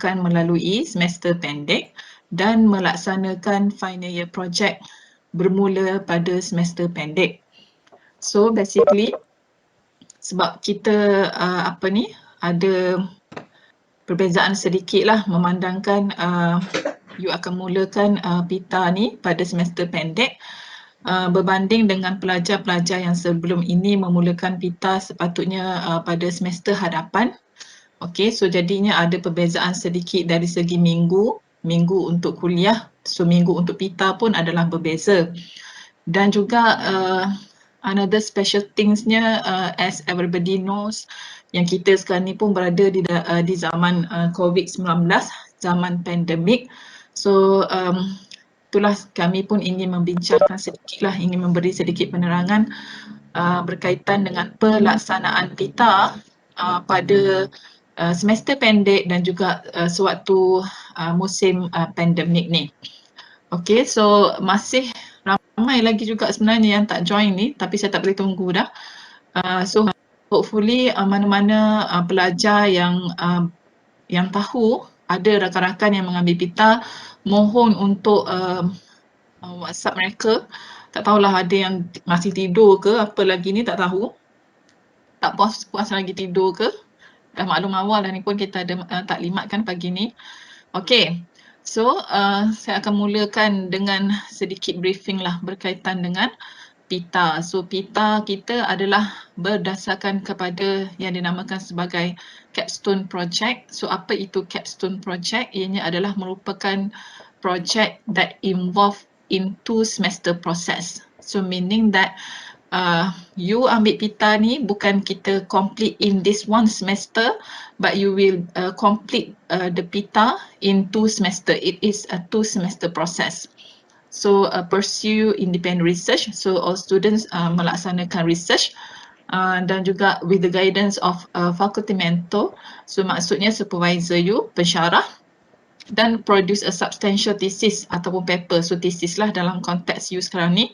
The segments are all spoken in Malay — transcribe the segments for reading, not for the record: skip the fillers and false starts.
akan melalui semester pendek dan melaksanakan final year project bermula pada semester pendek. So basically sebab kita ada perbezaan sedikit lah memandangkan you akan mulakan PITA ni pada semester pendek berbanding dengan pelajar-pelajar yang sebelum ini memulakan PITA sepatutnya pada semester hadapan. Okey, so jadinya ada perbezaan sedikit dari segi minggu untuk kuliah, so minggu untuk PITA pun adalah berbeza. Dan juga another special thingsnya, as everybody knows, yang kita sekarang ni pun berada di zaman COVID-19, zaman pandemik. So itulah kami pun ingin membincangkan sedikit lah, ingin memberi sedikit penerangan berkaitan dengan pelaksanaan PITA pada semester pendek dan juga sewaktu musim pandemik ni. Okey, so masih ramai lagi juga sebenarnya yang tak join ni, tapi saya tak boleh tunggu dah. So hopefully mana-mana pelajar yang tahu ada rakan-rakan yang mengambil PITA, mohon untuk WhatsApp mereka. Tak tahulah ada yang masih tidur ke apa lagi ni, tak tahu. Tak puas lagi tidur ke. Dah maklum awal dah ni pun kita ada taklimat kan pagi ni. Okey. So, saya akan mulakan dengan sedikit briefing lah berkaitan dengan PITA. So, PITA kita adalah berdasarkan kepada yang dinamakan sebagai Capstone Project. So, apa itu Capstone Project? Ianya adalah merupakan project that involve in 2 semester process. So, meaning that you ambil PITA ni bukan kita complete in this 1 semester, but you will complete the PITA in 2 semester. It is a 2 semester process. So pursue independent research. So all students melaksanakan research dan juga with the guidance of faculty mentor. So maksudnya supervisor you, pensyarah, dan produce a substantial thesis ataupun paper. So thesis lah dalam konteks you sekarang ni.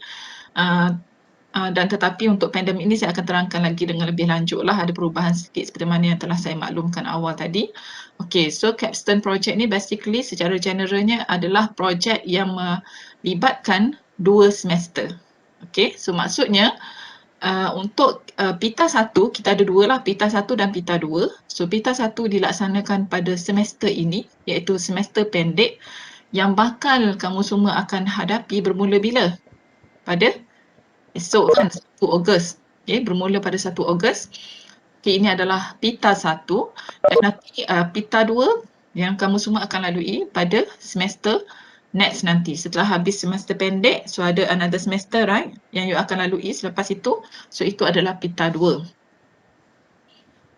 Dan tetapi untuk pandemik ini saya akan terangkan lagi dengan lebih lanjut lah, ada perubahan sikit seperti mana yang telah saya maklumkan awal tadi. Okay, so Capstone Project ni basically secara generalnya adalah projek yang melibatkan 2 semester. Okay, so maksudnya untuk PITA 1, kita ada 2 lah, PITA 1 dan PITA 2. So PITA 1 dilaksanakan pada semester ini, iaitu semester pendek yang bakal kamu semua akan hadapi bermula bila? Pada esok kan, 1 Ogos. Okay, bermula pada 1 Ogos. Okay, ini adalah PITA 1 dan nanti PITA 2 yang kamu semua akan lalui pada semester next nanti. Setelah habis semester pendek, so ada another semester right yang you akan lalui selepas itu. So itu adalah PITA 2.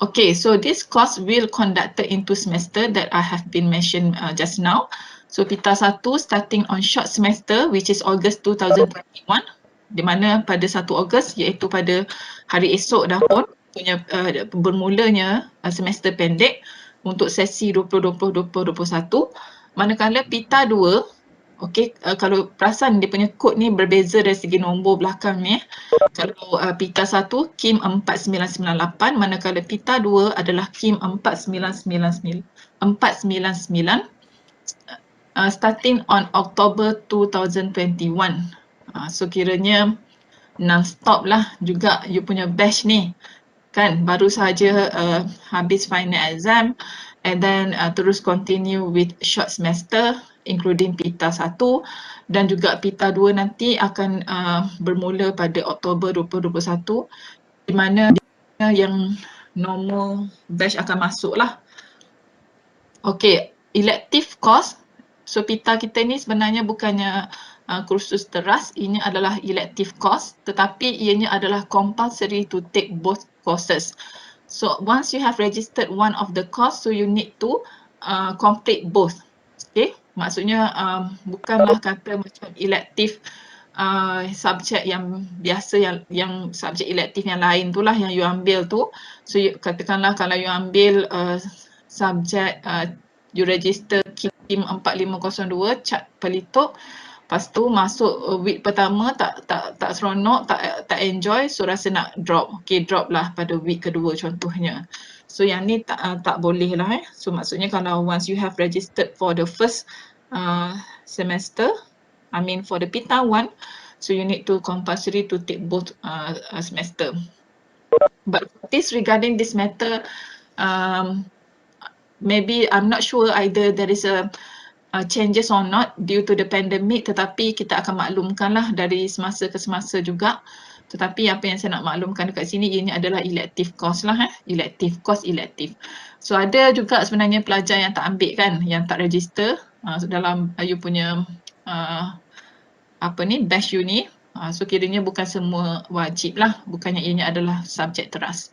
Okay, so this course will conducted into semester that I have been mentioned just now. So PITA 1 starting on short semester which is August 2021. Di mana pada 1 Ogos iaitu pada hari esok dah pun punya bermulanya semester pendek untuk sesi 2020-2021. Manakala PITA 2, okey, kalau perasan dia punya kod ni berbeza dari segi nombor belakang ni. Kalau PITA 1 KIM 4998, manakala PITA 2 adalah KIM 4999 starting on October 2021. So kiranya non-stop lah juga you punya batch ni kan, baru sahaja habis final exam and then terus continue with short semester including PITA 1 dan juga PITA 2 nanti akan bermula pada Oktober 2021 di mana yang normal batch akan masuk lah. Okay, elective course. So PITA kita ni sebenarnya bukannya kursus teras, ini adalah elective course tetapi ianya adalah compulsory to take both courses. So once you have registered one of the course, so you need to complete both. Okay, maksudnya bukanlah kata macam elective subjek yang biasa yang subjek elective yang lain tu lah yang you ambil tu. So katakanlah kalau you ambil subjek you register KIM 4502 cat pelituk, lepas tu masuk week pertama tak seronok, tak enjoy, so rasa nak drop. Okay, drop lah pada week kedua contohnya. So yang ni tak boleh lah So maksudnya kalau once you have registered for the first semester, I mean for the PITA 1, so you need to compulsory to take both semester. But this regarding this matter, maybe I'm not sure either there is a changes or not due to the pandemic, tetapi kita akan maklumkanlah dari semasa ke semasa juga. Tetapi apa yang saya nak maklumkan dekat sini, ini adalah elective course lah elective course, elective. So ada juga sebenarnya pelajar yang tak ambil kan, yang tak register dalam you punya batch uni. So kiranya bukan semua wajib lah, bukannya ini adalah subjek teras.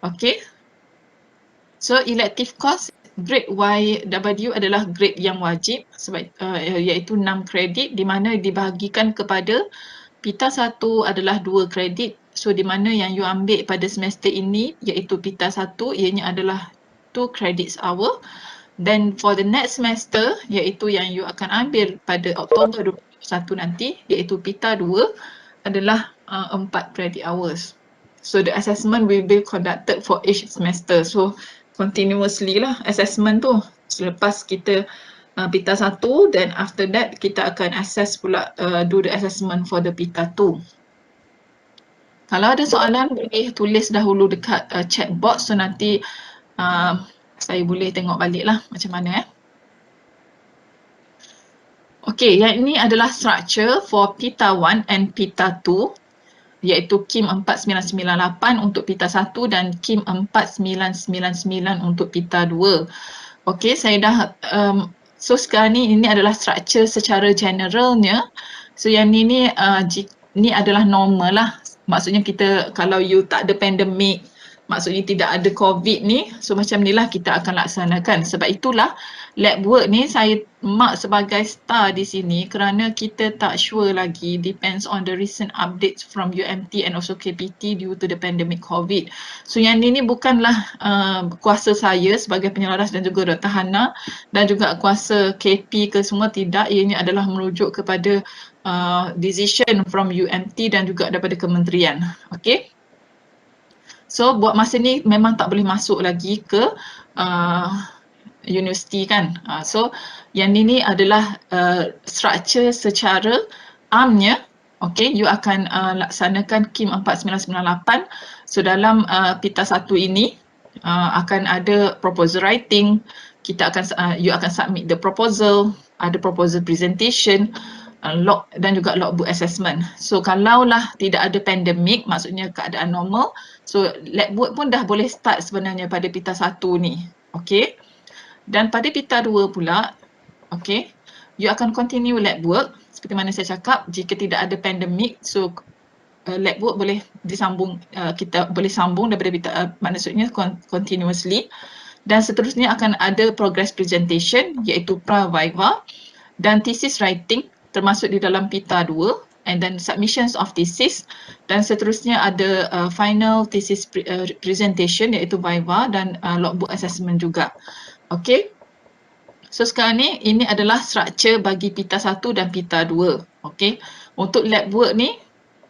Okay. So elective course grade YW adalah grade yang wajib sebab iaitu 6 kredit di mana dibahagikan kepada PITA 1 adalah 2 kredit. So di mana yang you ambil pada semester ini iaitu PITA 1 ianya adalah 2 credits hour. Then for the next semester iaitu yang you akan ambil pada Oktober 2021 nanti iaitu PITA 2 adalah 4 credit hours. So the assessment will be conducted for each semester. So continuously lah assessment tu. Selepas kita PITA 1, then after that kita akan assess pula do the assessment for the PITA 2. Kalau ada soalan boleh tulis dahulu dekat chat box, so nanti saya boleh tengok balik lah macam mana Okay, yang ini adalah structure for PITA 1 and PITA 2 iaitu KIM 4998 untuk PITA 1 dan KIM 4999 untuk PITA 2. Okey, saya dah so sekarang ni adalah structure secara generalnya. So yang ni adalah normal lah. Maksudnya kita kalau you tak ada pandemik, maksudnya tidak ada COVID ni, so macam ni lah kita akan laksanakan. Sebab itulah lab work ni saya mark sebagai star di sini kerana kita tak sure lagi, depends on the recent updates from UMT and also KPT due to the pandemic COVID. So yang ni bukanlah kuasa saya sebagai penyelaras dan juga Dr. Hana dan juga kuasa KP ke semua, tidak. Ianya adalah merujuk kepada decision from UMT dan juga daripada kementerian. Okay. So buat masa ni memang tak boleh masuk lagi ke universiti kan. So yang ni adalah structure secara amnya. Okay, you akan laksanakan KIM 4998. So dalam PITA 1 ini akan ada proposal writing. You akan submit the proposal, ada proposal presentation, log dan juga logbook assessment. So kalaulah tidak ada pandemik, maksudnya keadaan normal, so lab work pun dah boleh start sebenarnya pada PITA 1 ni. Okay. Dan pada PITA 2 pula, okay, you akan continue lab work seperti mana saya cakap, jika tidak ada pandemik, so lab work boleh disambung, kita boleh sambung daripada PITA, maksudnya continuously. Dan seterusnya akan ada progress presentation iaitu pra-viva dan thesis writing termasuk di dalam PITA 2, and then submissions of thesis, dan seterusnya ada final thesis presentation iaitu viva dan logbook assessment juga. Okay. So sekarang ni ini adalah structure bagi PITA 1 dan PITA 2. Okay. Untuk lab work ni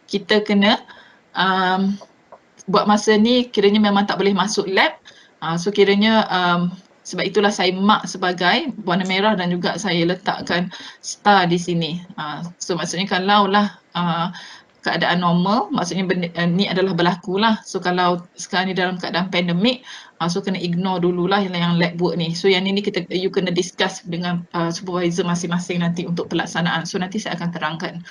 kita kena buat masa ni kiranya memang tak boleh masuk lab. So kiranya sebab itulah saya mark sebagai warna merah dan juga saya letakkan star di sini. So maksudnya kalaulah keadaan normal, maksudnya ni adalah berlaku lah. So kalau sekarang ni dalam keadaan pandemik, so kena ignore dululah yang lab work ni. So yang ni you kena discuss dengan supervisor masing-masing nanti untuk pelaksanaan. So nanti saya akan terangkan.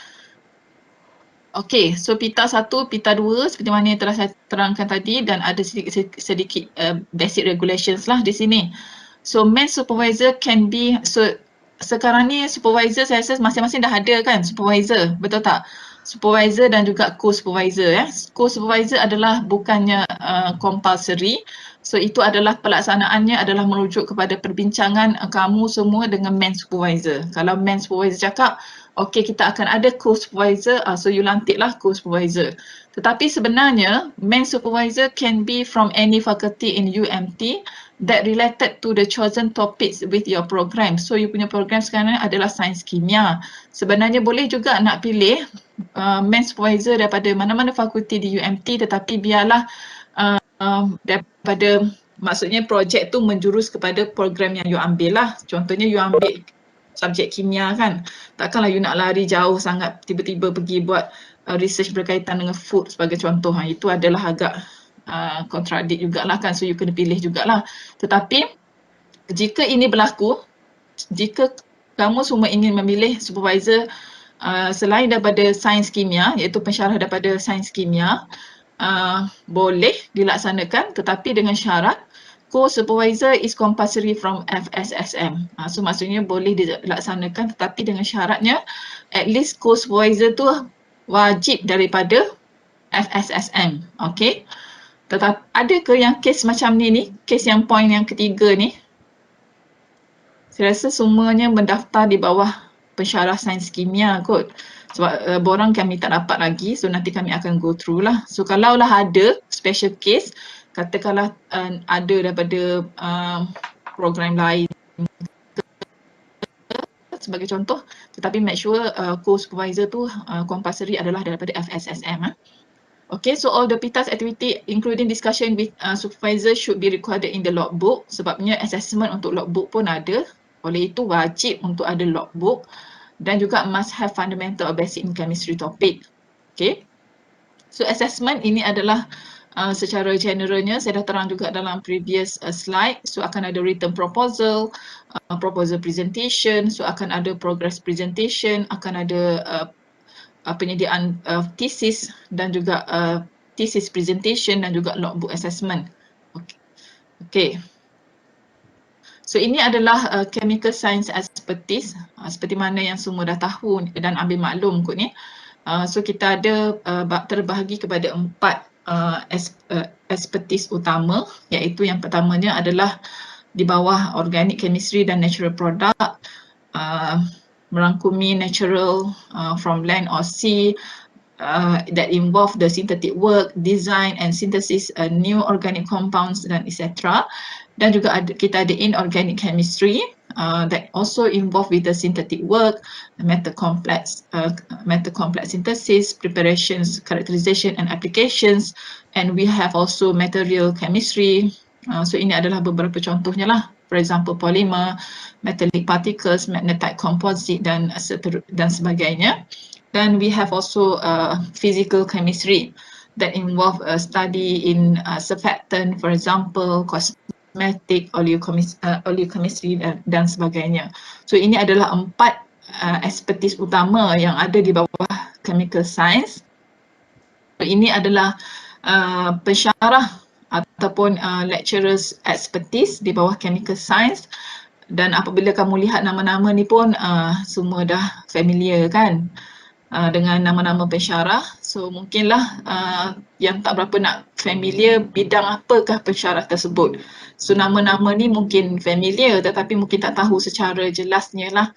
Okay, so PITA 1, PITA 2 seperti mana yang telah saya terangkan tadi, dan ada sedikit basic regulations lah di sini. So main supervisor can be, so sekarang ni supervisor saya rasa masing-masing dah ada kan supervisor, betul tak? Supervisor dan juga co-supervisor. Co-supervisor adalah bukannya compulsory. So itu adalah pelaksanaannya adalah merujuk kepada perbincangan kamu semua dengan main supervisor. Kalau main supervisor cakap, okey kita akan ada co-supervisor, so you lantiklah co-supervisor. Tetapi sebenarnya main supervisor can be from any faculty in UMT that related to the chosen topics with your program. So you punya program sekarang adalah sains kimia. Sebenarnya boleh juga nak pilih main supervisor daripada mana-mana fakulti di UMT, tetapi biarlah daripada, maksudnya projek tu menjurus kepada program yang you ambil lah. Contohnya you ambil subjek kimia kan, takkanlah you nak lari jauh sangat tiba-tiba pergi buat research berkaitan dengan food sebagai contoh. Itu adalah agak contradict jugalah kan, so you kena pilih jugalah. Tetapi jika ini berlaku, jika kamu semua ingin memilih supervisor selain daripada sains kimia, iaitu pensyarah daripada sains kimia, boleh dilaksanakan, tetapi dengan syarat co-supervisor is compulsory from FSSM. So maksudnya boleh dilaksanakan, tetapi dengan syaratnya at least co-supervisor tu wajib daripada FSSM. Okay. Tetapi ada ke yang kes macam ni, kes yang poin yang ketiga ni? Saya rasa semuanya mendaftar di bawah pensyarah sains kimia kot. Sebab borang kami tak dapat lagi, so nanti kami akan go through lah. So kalaulah ada special case, katakanlah ada daripada program lain sebagai contoh, tetapi make sure co-supervisor tu compulsory adalah daripada FSSM. Okay, so all the PITAS activity including discussion with supervisor should be recorded in the logbook. Sebabnya assessment untuk logbook pun ada. Oleh itu wajib untuk ada logbook dan juga must have fundamental or basic in chemistry topic. Okay. So assessment ini adalah secara generalnya saya dah terang juga dalam previous slide. So akan ada written proposal, proposal presentation, so akan ada progress presentation, akan ada penyediaan thesis dan juga thesis presentation dan juga logbook assessment. Okay. So ini adalah chemical science expertise, seperti mana yang semua dah tahu dan ambil maklum kot ni. So kita ada terbahagi kepada 4 expertise utama, iaitu yang pertamanya adalah di bawah organic chemistry dan natural product, merangkumi natural from land or sea, that involve the synthetic work, design and synthesis new organic compounds dan etc. Dan juga kita ada inorganic chemistry that also involve with the synthetic work, metal complex synthesis, preparations, characterization and applications, and we have also material chemistry. So ini adalah beberapa contohnya lah. For example, polymer, metallic particles, magnetite composite dan sebagainya. Then we have also physical chemistry that involve a study in surfactant, for example, cosmetic, oleochemistry dan sebagainya. So ini adalah 4 expertise utama yang ada di bawah chemical science. Ini adalah pensyarah ataupun lecturers expertise di bawah chemical science. Dan apabila kamu lihat nama-nama ni pun semua dah familiar kan dengan nama-nama pensyarah. So mungkinlah yang tak berapa nak familiar bidang apakah pensyarah tersebut. So nama-nama ni mungkin familiar tetapi mungkin tak tahu secara jelasnya lah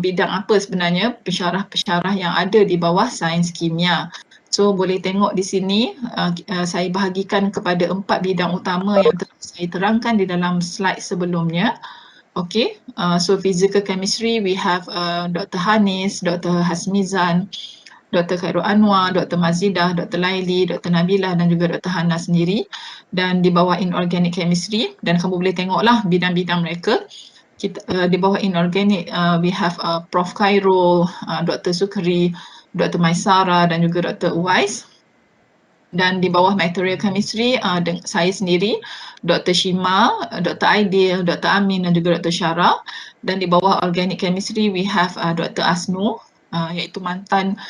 bidang apa sebenarnya pensyarah-pensyarah yang ada di bawah sains kimia. So boleh tengok di sini saya bahagikan kepada 4 bidang utama yang telah saya terangkan di dalam slide sebelumnya. Okay, so physical chemistry we have Dr. Hanis, Dr. Hasmizan, Dr. Khairul Anwar, Dr. Mazidah, Dr. Laili, Dr. Nabila dan juga Dr. Hana sendiri. Dan di bawah inorganic chemistry, dan kamu boleh tengoklah bidang-bidang mereka. Di bawah inorganic we have Prof. Khairul, Dr. Sukri, Dr. Maisara dan juga Dr. Uwais. Dan di bawah material chemistry saya sendiri, Dr. Shima, Dr. Aidil, Dr. Amin dan juga Dr. Syara. Dan di bawah organic chemistry we have Dr. Asnu, iaitu mantan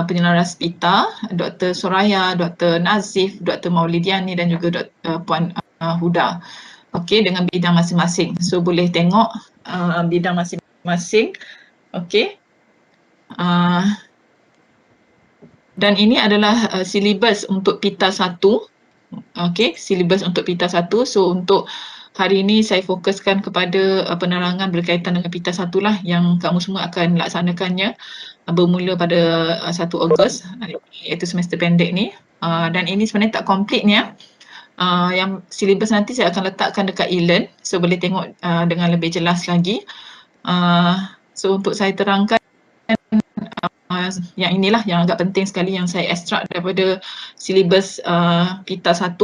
penyelaras PITA, Dr. Soraya, Dr. Nazif, Dr. Maulidiani dan juga Puan Huda. Okey, dengan bidang masing-masing. So boleh tengok bidang masing-masing. Okey. Dan ini adalah silibus untuk PITA 1. Okey, silibus untuk PITA 1. So untuk hari ini saya fokuskan kepada penerangan berkaitan dengan PITA 1 lah yang kamu semua akan laksanakannya bermula pada 1 Ogos, iaitu semester pendek ni. Dan ini sebenarnya tak complete ni ya. Yang silibus nanti saya akan letakkan dekat e-learn, so boleh tengok dengan lebih jelas lagi. So untuk saya terangkan yang inilah yang agak penting sekali yang saya ekstrak daripada silibus PITA 1.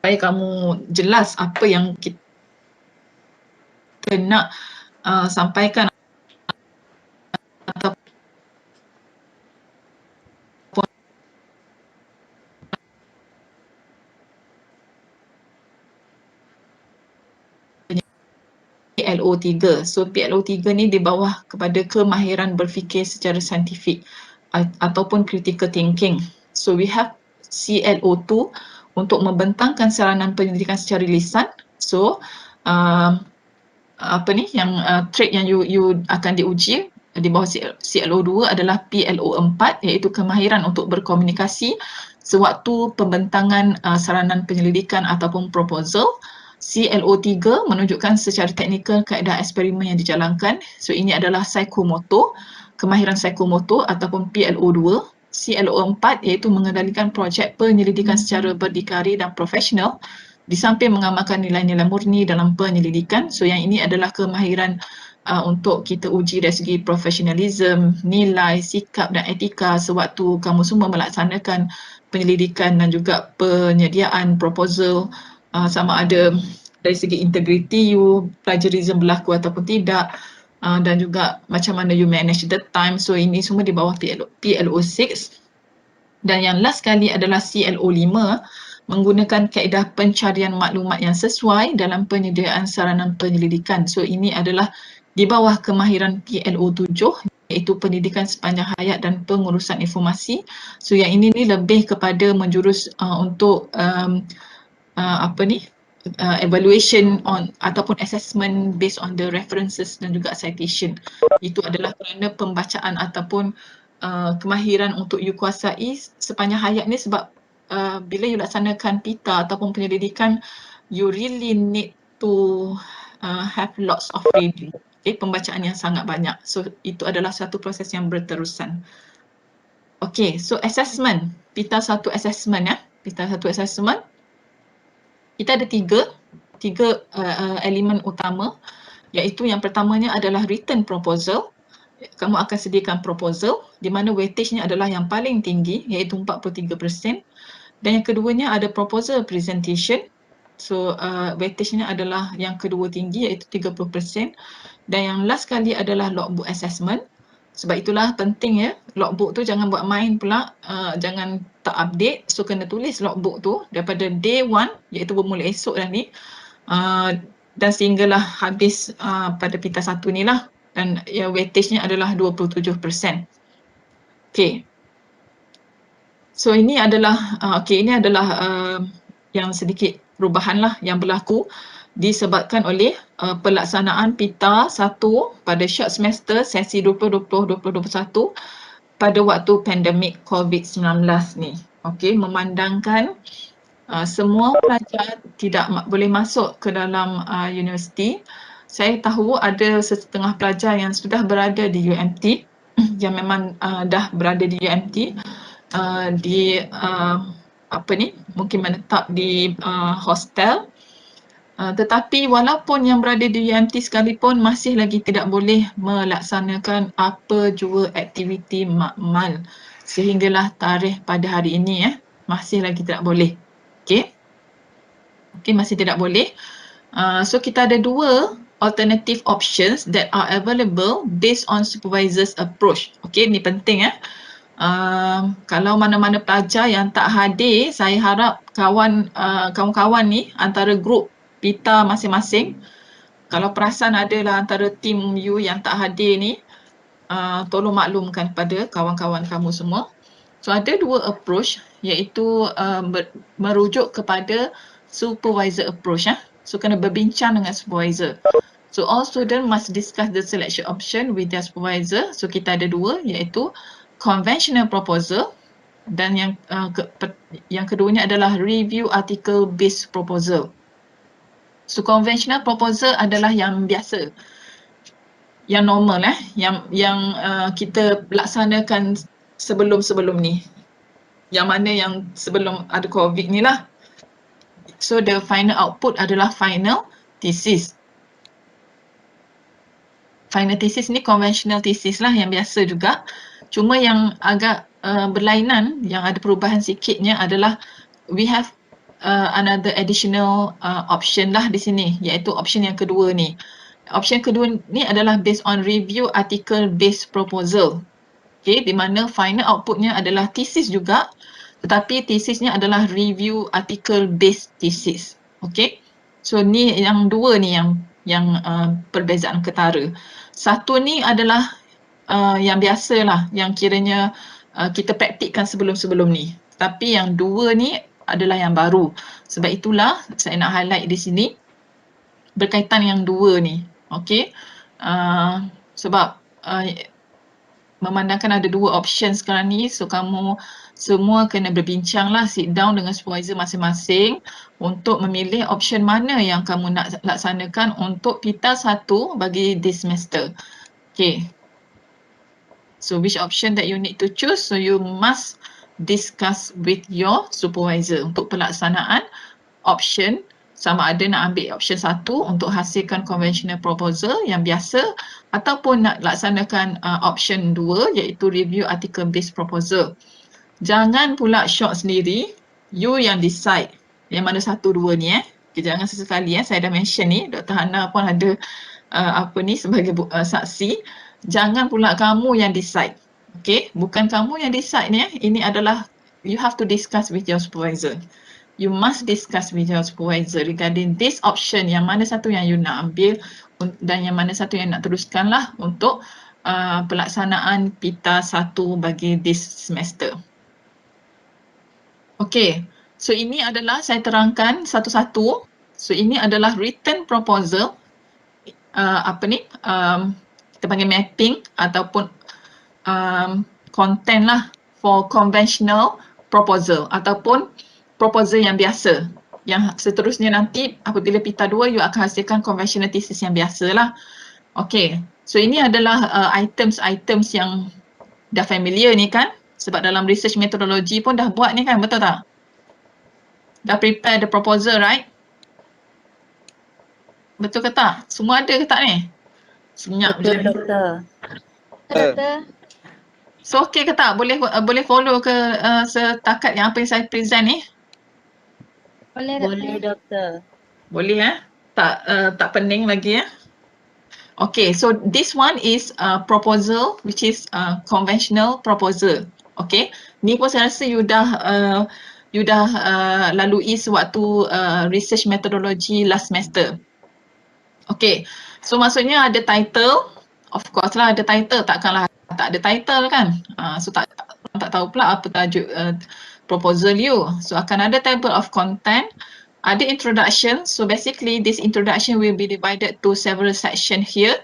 supaya kamu jelas apa yang kita nak sampaikan ataupun PLO3. So PLO3 ni di bawah kepada kemahiran berfikir secara saintifik ataupun critical thinking. So we have CLO2 untuk membentangkan saranan penyelidikan secara lisan. So apa ni yang trait yang you akan diuji di bawah CLO2 adalah PLO4, iaitu kemahiran untuk berkomunikasi sewaktu pembentangan saranan penyelidikan ataupun proposal. CLO3 menunjukkan secara teknikal kaedah eksperimen yang dijalankan. So ini adalah psikomotor, kemahiran psikomotor ataupun PLO2. CLO4 iaitu mengendalikan projek penyelidikan secara berdikari dan profesional di samping mengamalkan nilai-nilai murni dalam penyelidikan. So yang ini adalah kemahiran untuk kita uji dari segi profesionalism, nilai, sikap dan etika sewaktu kamu semua melaksanakan penyelidikan dan juga penyediaan proposal, sama ada dari segi integriti you, plagiarism berlaku ataupun tidak, dan juga macam mana you manage the time. So ini semua di bawah PLO6. Dan yang last kali adalah CLO5, menggunakan kaedah pencarian maklumat yang sesuai dalam penyediaan saranan penyelidikan. So ini adalah di bawah kemahiran PLO7, iaitu pendidikan sepanjang hayat dan pengurusan informasi. So yang ini ni lebih kepada menjurus untuk evaluation on ataupun assessment based on the references dan juga citation. Itu adalah kerana pembacaan ataupun kemahiran untuk you kuasai sepanjang hayat ni, sebab bila you laksanakan pita ataupun penyelidikan, you really need to have lots of reading. Okay, pembacaan yang sangat banyak. So itu adalah satu proses yang berterusan. Okay, so assessment. Pita satu assessment ya. Pita satu assessment. Kita ada tiga elemen utama, iaitu yang pertamanya adalah written proposal. Kamu akan sediakan proposal di mana weightage-nya adalah yang paling tinggi, iaitu 43%. Dan yang keduanya ada proposal presentation. So weightage-nya adalah yang kedua tinggi, iaitu 30%. Dan yang last kali adalah logbook assessment. Sebab itulah penting ya, logbook tu jangan buat main pula, jangan tak update. So kena tulis logbook tu daripada day 1, iaitu bermula esok dah ni, dan sehinggalah habis pada pita 1 ni lah. Dan ya, weightage-nya adalah 27%. Okay. So ini adalah yang sedikit perubahan lah yang berlaku disebabkan oleh pelaksanaan pita 1 pada short semester sesi 2020-2021 pada waktu pandemik COVID-19 ni. Okey, memandangkan semua pelajar tidak boleh masuk ke dalam universiti. Saya tahu ada setengah pelajar yang sudah berada di UMT yang memang dah berada di UMT, mungkin menetap di hostel. Tetapi walaupun yang berada di UMT sekalipun masih lagi tidak boleh melaksanakan apa jua aktiviti makmal sehinggalah tarikh pada hari ini masih lagi tidak boleh. Okey, masih tidak boleh. So kita ada dua alternative options that are available based on supervisor's approach. Okey, ni penting kalau mana-mana pelajar yang tak hadir, saya harap kawan-kawan ni antara grup pita masing-masing, kalau perasan adalah antara tim you yang tak hadir ni, tolong maklumkan kepada kawan-kawan kamu semua. So ada dua approach, iaitu merujuk kepada supervisor approach. So kena berbincang dengan supervisor. So all students must discuss the selection option with their supervisor. So kita ada dua, iaitu conventional proposal dan yang keduanya adalah review article based proposal. So conventional proposal adalah yang biasa, yang normal yang kita laksanakan sebelum-sebelum ni. Yang mana yang sebelum ada COVID ni lah. So the final output adalah final thesis. Final thesis ni conventional thesis lah, yang biasa juga. Cuma yang agak berlainan, yang ada perubahan sikitnya adalah we have another additional option lah di sini, iaitu option yang kedua ni. Option kedua ni adalah based on review article based proposal. Okay, di mana final outputnya adalah thesis juga, tetapi thesisnya adalah review article based thesis. Okay, so ni yang dua ni yang perbezaan ketara. Satu ni adalah yang biasa lah, yang kiranya kita praktikkan sebelum-sebelum ni. Tapi yang dua ni adalah yang baru. Sebab itulah saya nak highlight di sini berkaitan yang dua ni. Okay, sebab memandangkan ada dua option sekarang ni, so kamu semua kena berbincang lah, sit down dengan supervisor masing-masing untuk memilih option mana yang kamu nak laksanakan untuk pita 1 bagi this semester. Okay, so which option that you need to choose, so you must discuss with your supervisor untuk pelaksanaan option, sama ada nak ambil option 1 untuk hasilkan conventional proposal yang biasa ataupun nak laksanakan option 2 iaitu review article based proposal. Jangan pula short sendiri, you yang decide yang mana 1, 2 ni Okay, jangan sesekali saya dah mention ni, Dr. Hana pun ada sebagai saksi. Jangan pula kamu yang decide. Okay, bukan kamu yang decide ni ini adalah you have to discuss with your supervisor. You must discuss with your supervisor regarding this option, yang mana satu yang you nak ambil dan yang mana satu yang nak teruskan lah untuk pelaksanaan pita 1 bagi this semester. Okay, so ini adalah saya terangkan satu-satu. So ini adalah written proposal, kita panggil mapping ataupun content lah for conventional proposal ataupun proposal yang biasa. Yang seterusnya nanti apabila pita 2 you akan hasilkan conventional thesis yang biasa lah. Okay, so ini adalah items-items yang dah familiar ni kan, sebab dalam research methodology pun dah buat ni kan, betul tak? Dah prepare the proposal, right? Betul ke tak? Semua ada ke tak ni? Senyap je. Doktor. So okay ke tak? Boleh follow ke setakat yang apa yang saya present ni? Boleh doktor. Boleh tak pening lagi Okay, so this one is proposal which is conventional proposal. Okay, ni pun saya rasa you dah lalui sewaktu research methodology last semester. Okay, so maksudnya ada title, of course lah ada title, takkanlah tak ada title kan. So tak tahu pula apa tajuk proposal you. So akan ada table of content, ada introduction. So basically this introduction will be divided to several section here,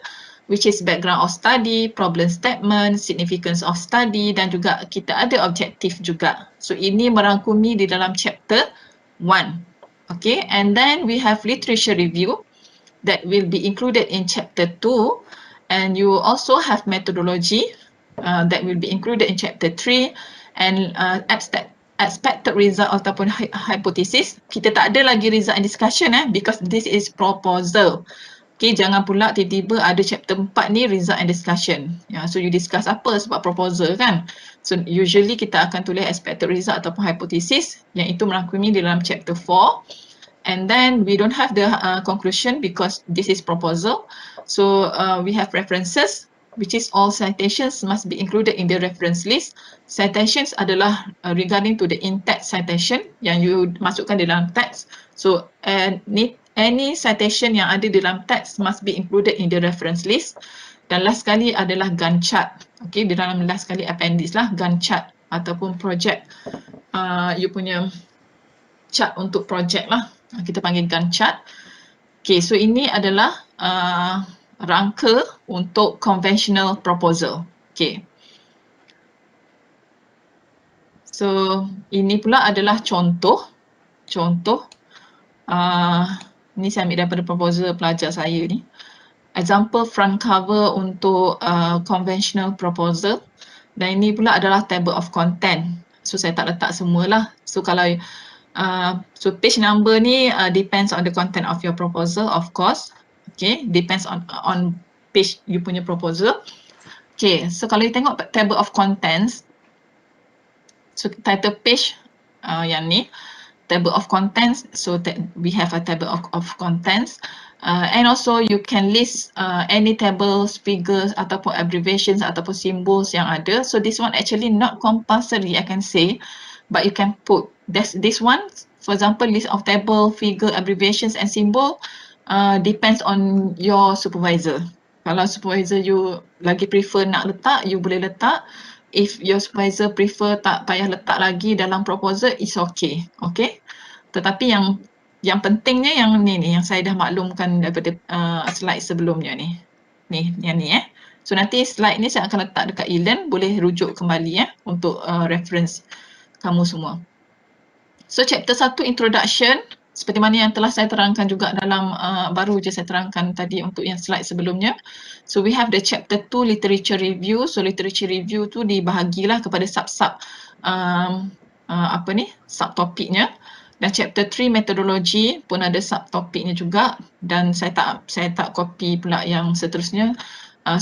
which is background of study, problem statement, significance of study, dan juga kita ada objektif juga. So ini merangkumi di dalam chapter 1. Okay, and then we have literature review that will be included in chapter 2, and you also have methodology that will be included in chapter 3, and expected result ataupun hypothesis. Kita tak ada lagi result and discussion because this is proposal. Okay, jangan pula tiba-tiba ada chapter 4 ni result and discussion. So you discuss apa sebab proposal kan. So usually kita akan tulis expected result ataupun hypothesis yang itu merangkumi di dalam chapter 4. And then we don't have the conclusion because this is proposal. So we have references, which is all citations must be included in the reference list. Citations adalah regarding to the in-text citation yang you masukkan di dalam teks. So any citation yang ada di dalam teks must be included in the reference list. Dan last sekali adalah Gantt chart. Okay, di dalam last sekali appendix lah Gantt chart ataupun project you punya chart untuk project lah. Kita panggil Gantt chart. Okay, so ini adalah rangka untuk conventional proposal. Okay. So ini pula adalah contoh. Ini saya ambil daripada proposal pelajar saya ni. Example front cover untuk conventional proposal. Dan ini pula adalah table of content. So saya tak letak semualah. So kalau so page number ni depends on the content of your proposal, of course. Okay, depends on page you punya proposal. Okay, so kalau you tengok table of contents, so title page yang ni, table of contents. So that we have a table of contents. And also you can list any tables, figures ataupun abbreviations ataupun symbols yang ada. So this one actually not compulsory, I can say, but you can put this one, for example, list of table, figure, abbreviations and symbol depends on your supervisor. Kalau supervisor you lagi prefer nak letak, you boleh letak. If your supervisor prefer tak payah letak lagi dalam proposal, it's okay. Okay. Tetapi yang pentingnya yang ni yang saya dah maklumkan daripada slide sebelumnya ni. Yang ni So nanti slide ni saya akan letak dekat e-learn, boleh rujuk kembali untuk reference kamu semua. So chapter 1 introduction, seperti mana yang telah saya terangkan juga dalam baru je saya terangkan tadi untuk yang slide sebelumnya. So we have the chapter 2 literature review. So literature review tu dibahagilah kepada sub-sub subtopiknya. Dan chapter 3 methodology pun ada subtopiknya juga, dan saya tak copy pula yang seterusnya.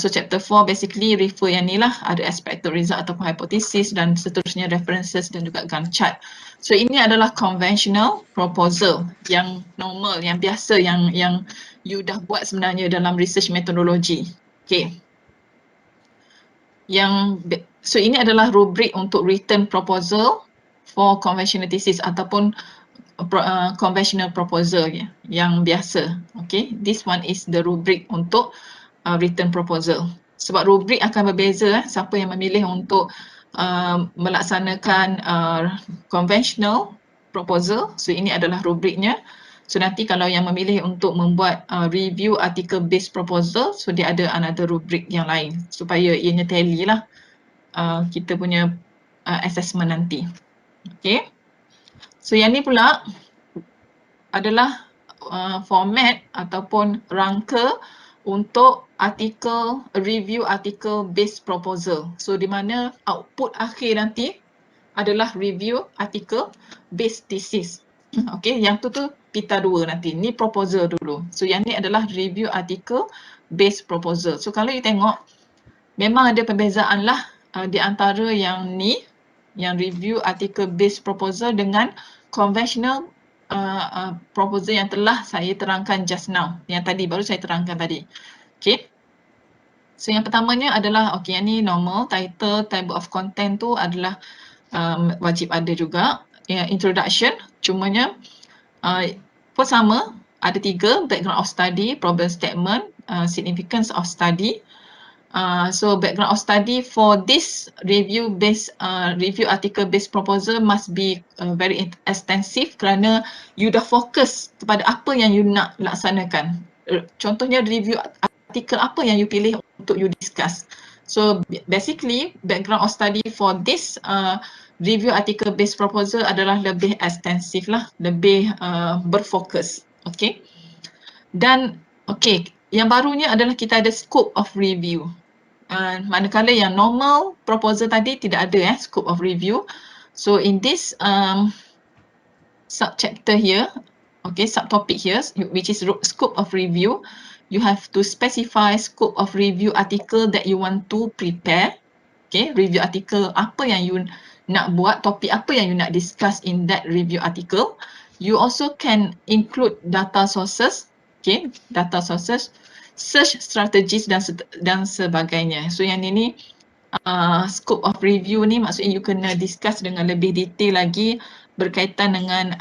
So chapter 4 basically refer yang ni lah, ada expected result ataupun hypothesis dan seterusnya, references dan juga Gantt chart. So ini adalah conventional proposal yang normal, yang biasa, yang you dah buat sebenarnya dalam research methodology. Okay. So ini adalah rubrik untuk written proposal for conventional thesis ataupun conventional proposal yang biasa. Okay, this one is the rubric untuk written proposal. Sebab rubrik akan berbeza siapa yang memilih untuk melaksanakan conventional proposal. So ini adalah rubriknya. So nanti kalau yang memilih untuk membuat review article based proposal, so dia ada another rubrik yang lain supaya ianya tally lah kita punya assessment nanti. Okay. So yang ni pula adalah format ataupun rangka untuk review article based proposal. So di mana output akhir nanti adalah review article based thesis. Okay, yang tu pita 2 nanti. Ni proposal dulu. So yang ni adalah review article based proposal. So kalau you tengok, memang ada perbezaan lah di antara yang ni, yang review article based proposal dengan conventional proposal yang telah saya terangkan just now, yang tadi baru saya terangkan tadi. Okay. So yang pertamanya adalah, okay, yang ni normal, title, table of content tu adalah wajib ada juga. Introduction, cumanya pun sama, ada 3, background of study, problem statement, significance of study. So background of study for this review article based proposal must be very extensive kerana you dah fokus kepada apa yang you nak laksanakan. Contohnya review article apa yang you pilih untuk you discuss. So basically background of study for this review article based proposal adalah lebih extensive lah, lebih berfokus. Okay. Dan okay, yang barunya adalah kita ada scope of review. Manakala yang normal proposal tadi tidak ada scope of review. So in this subchapter here, okay, subtopic here, which is scope of review, you have to specify scope of review article that you want to prepare. Okay, review article apa yang you nak buat, topik apa yang you nak discuss in that review article. You also can include data sources, okay, data sources, search strategies dan sebagainya. So yang ini scope of review ni maksudnya you kena discuss dengan lebih detail lagi berkaitan dengan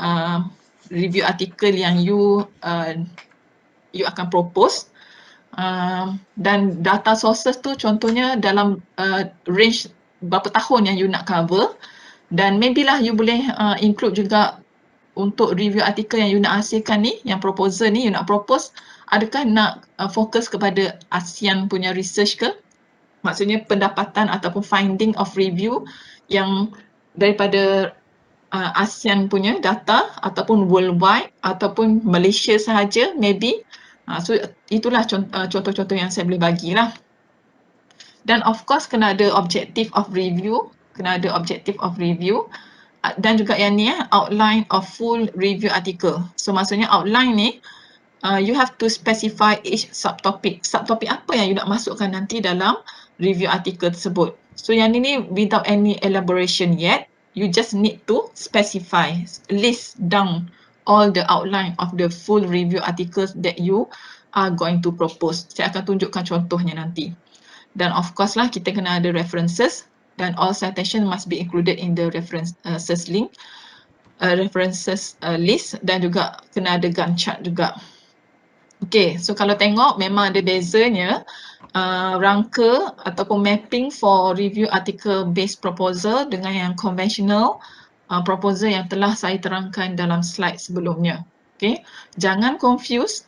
review article yang you akan propose. Dan data sources tu contohnya dalam range berapa tahun yang you nak cover, dan maybe lah you boleh include juga untuk review article yang you nak hasilkan ni, yang proposal ni you nak propose, adakah nak fokus kepada ASEAN punya research ke? Maksudnya pendapatan ataupun finding of review yang daripada ASEAN punya data ataupun worldwide ataupun Malaysia sahaja maybe. So itulah contoh-contoh yang saya boleh bagilah. Dan of course kena ada objective of review, dan juga yang ni outline of full review article. So maksudnya outline ni you have to specify each subtopic. Subtopic apa yang you nak masukkan nanti dalam review article tersebut. So yang ini without any elaboration yet. you just need to specify, list down all the outline of the full review articles that you are going to propose. Saya akan tunjukkan contohnya nanti. Dan of course lah kita kena ada references dan all citation must be included in the references link, references list, dan juga kena ada Gantt chart juga. Okay, so kalau tengok memang ada bezanya rangka ataupun mapping for review article based proposal dengan yang conventional proposal yang telah saya terangkan dalam slide sebelumnya. Okay, jangan confuse.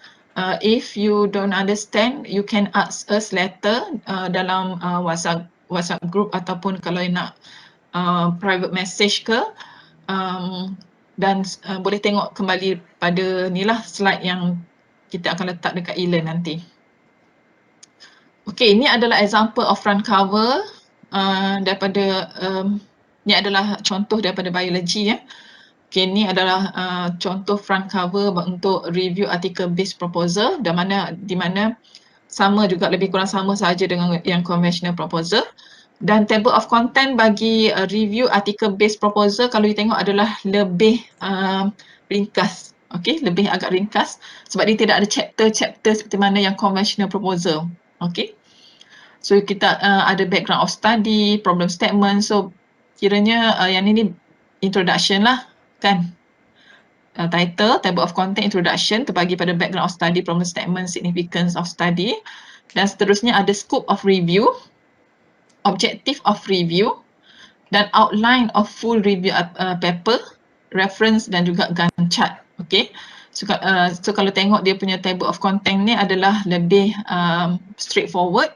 If you don't understand, you can ask us later dalam WhatsApp group ataupun kalau nak private message ke, dan boleh tengok kembali pada ni lah slide yang kita akan letak dekat e-learn nanti. Okay, ini adalah example of front cover daripada ni adalah contoh daripada biology ya. Okay, ini adalah contoh front cover untuk review article based proposal di mana sama juga, lebih kurang sama saja dengan yang conventional proposal. Dan table of content bagi review article based proposal kalau you tengok adalah lebih ringkas. Okay, lebih agak ringkas sebab dia tidak ada chapter-chapter seperti mana yang conventional proposal. Okay, so kita ada background of study, problem statement. So kiranya yang ini introduction lah kan. Title, table of content, introduction terbagi pada background of study, problem statement, significance of study, dan seterusnya ada scope of review, objective of review, dan outline of full review paper, reference dan juga Gantt chart. Okay, so kalau tengok dia punya table of content ni adalah lebih straightforward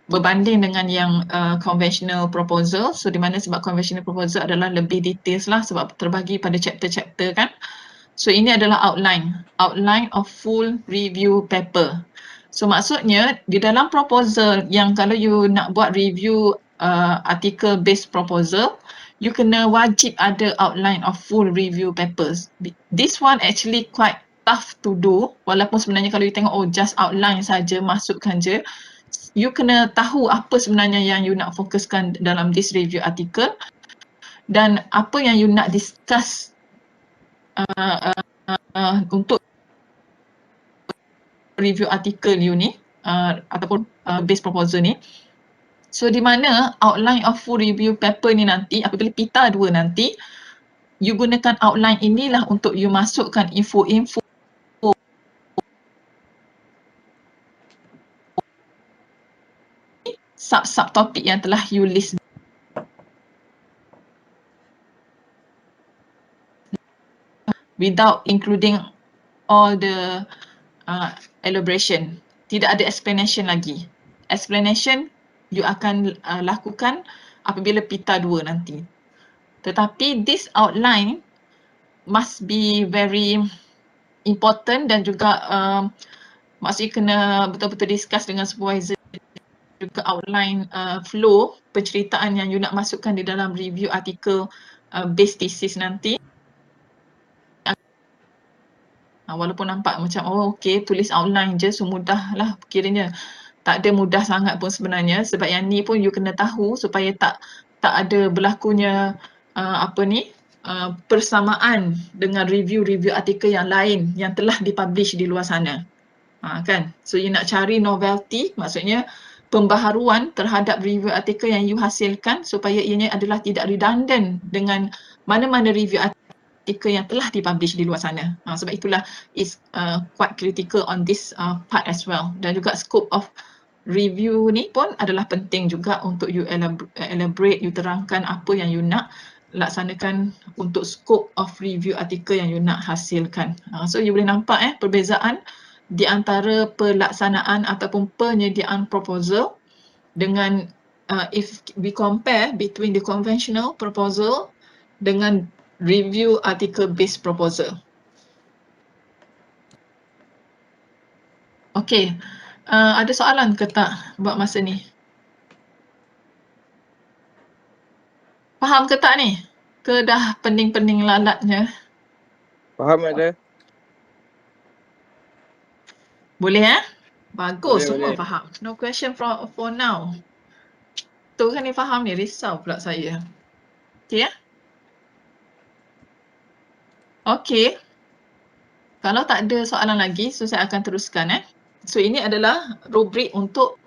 berbanding dengan yang conventional proposal. So di mana sebab conventional proposal adalah lebih details lah sebab terbagi pada chapter-chapter kan. So ini adalah outline of full review paper. So maksudnya di dalam proposal yang kalau you nak buat review article based proposal, you kena wajib ada outline of full review papers. This one actually quite tough to do, walaupun sebenarnya kalau you tengok just outline saja, masukkan je, you kena tahu apa sebenarnya yang you nak fokuskan dalam this review article dan apa yang you nak discuss untuk review article you ni ataupun base proposal ni. So di mana outline of full review paper ni nanti apabila pita 2 nanti, you gunakan outline inilah untuk you masukkan info-info sub topik yang telah you list without including all the elaboration. Tidak ada explanation lagi. Explanation you akan lakukan apabila pita 2 nanti. Tetapi this outline must be very important dan juga maksudnya kena betul-betul discuss dengan supervisor juga outline flow penceritaan yang you nak masukkan di dalam review article based thesis nanti. Walaupun nampak macam okay, tulis outline je so mudah lah kiranya. Tak ada mudah sangat pun sebenarnya sebab yang ni pun you kena tahu supaya tak ada berlakunya persamaan dengan review artikel yang lain yang telah dipublish di luar sana. Kan? So you nak cari novelty, maksudnya pembaharuan terhadap review artikel yang you hasilkan supaya ianya adalah tidak redundant dengan mana-mana review artikel yang telah dipublish di luar sana. Sebab itulah is quite critical on this part as well. Dan juga scope of review ni pun adalah penting juga untuk you elaborate, you terangkan apa yang you nak laksanakan untuk scope of review artikel yang you nak hasilkan. So you boleh nampak perbezaan di antara pelaksanaan ataupun penyediaan proposal dengan if we compare between the conventional proposal dengan review article based proposal. Okay, ada soalan ke tak buat masa ni? Faham ke tak ni? Ke dah pening-pening lalatnya? Faham ada. Boleh Bagus, semua boleh. faham. No question for now. Tu kan ni faham ni, risau pula saya. Okay Okey. Kalau tak ada soalan lagi, so saya akan teruskan. So ini adalah rubrik untuk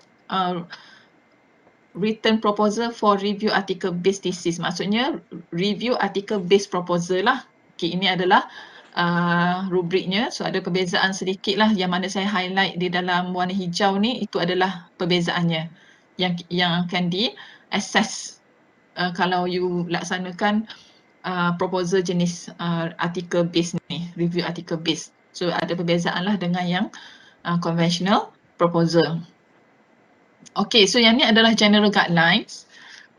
written proposal for review article based thesis. Maksudnya review article based proposal lah. Okay, ini adalah rubriknya. So ada perbezaan sedikit lah yang mana saya highlight di dalam warna hijau ni, itu adalah perbezaannya yang akan di-assess kalau you laksanakan proposal jenis article based ni, review article based. So ada perbezaan lah dengan yang conventional proposal. Okay, so yang ni adalah general guidelines.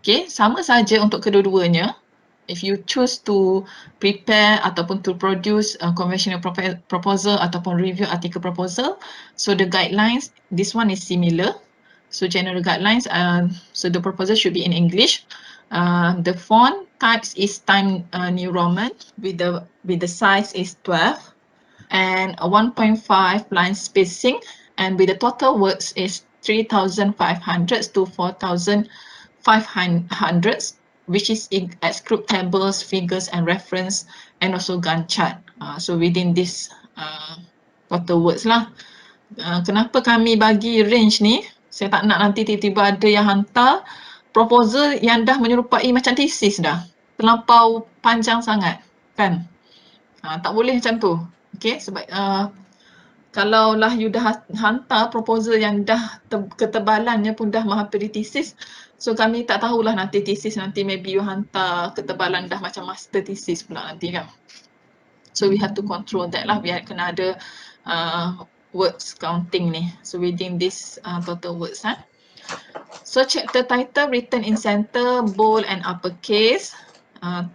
Okay, sama saja untuk kedua-duanya. If you choose to prepare ataupun to produce a conventional proposal ataupun review article proposal, so the guidelines, this one is similar. So general guidelines, so the proposal should be in English. The font types is Times New Roman with the size is 12 and a 1.5 line spacing, and with the total words is 3,500 to 4,500, which is exclude tables, figures and reference, and also Gantt chart. So within this total words lah. Kenapa kami bagi range ni? Saya tak nak nanti tiba-tiba ada yang hantar proposal yang dah menyerupai macam thesis dah. Terlampau panjang sangat, kan? Tak boleh macam tu. Okay, sebab kalaulah you dah hantar proposal yang dah ketebalannya pun dah menghampiri thesis, so kami tak tahulah nanti thesis nanti maybe you hantar ketebalan dah macam master thesis pula nanti kan. So we have to control that lah, biar kena ada words counting ni. So within this total words. So chapter title written in center, bold and uppercase,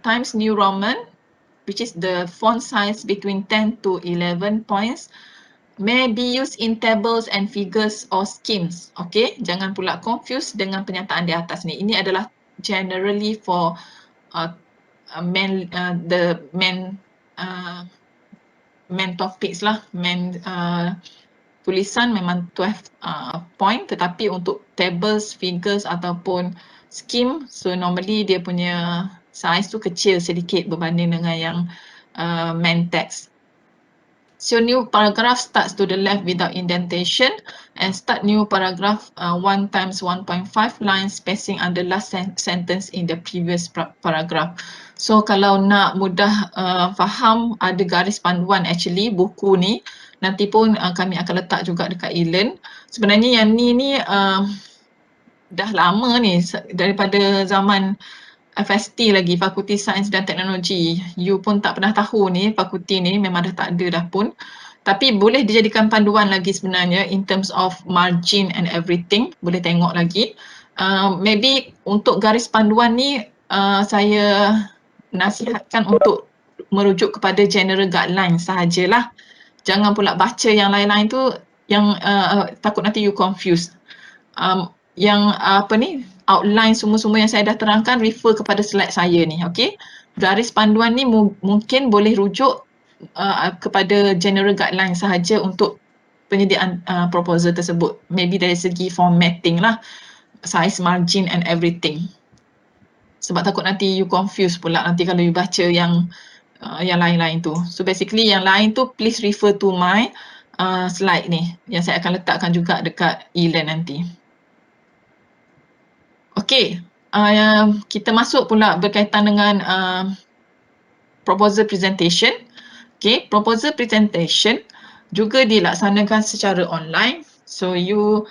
Times New Roman, which is the font size between 10 to 11 points, may be used in tables and figures or schemes. Okay, jangan pula confuse dengan pernyataan di atas ni. Ini adalah generally for the main topics lah, main tulisan memang 12 point, tetapi untuk tables, figures ataupun scheme, so normally dia punya size tu kecil sedikit berbanding dengan yang main text. So new paragraph starts to the left without indentation and start new paragraph 1 times 1.5 lines spacing under last sentence in the previous paragraph. So kalau nak mudah faham, ada garis panduan actually buku ni. Nanti pun kami akan letak juga dekat e-learn. Sebenarnya yang ni dah lama ni, daripada zaman FST lagi, Fakulti Sains dan Teknologi. You pun tak pernah tahu ni, fakulti ni memang dah tak ada dah pun. Tapi boleh dijadikan panduan lagi sebenarnya in terms of margin and everything. Boleh tengok lagi. Maybe untuk garis panduan ni, saya nasihatkan untuk merujuk kepada general guideline sahajalah. Jangan pula baca yang lain-lain tu yang takut nanti you confuse. Yang outline semua-semua yang saya dah terangkan, refer kepada slide saya ni, okey. Garis panduan ni mungkin boleh rujuk kepada general guideline sahaja untuk penyediaan proposal tersebut. Maybe dari segi formatting lah, size, margin and everything. Sebab takut nanti you confuse pula nanti kalau you baca yang lain-lain tu. So basically yang lain tu please refer to my slide ni yang saya akan letakkan juga dekat e-learn nanti. Okey, kita masuk pula berkaitan dengan proposal presentation. Okey, proposal presentation juga dilaksanakan secara online. So you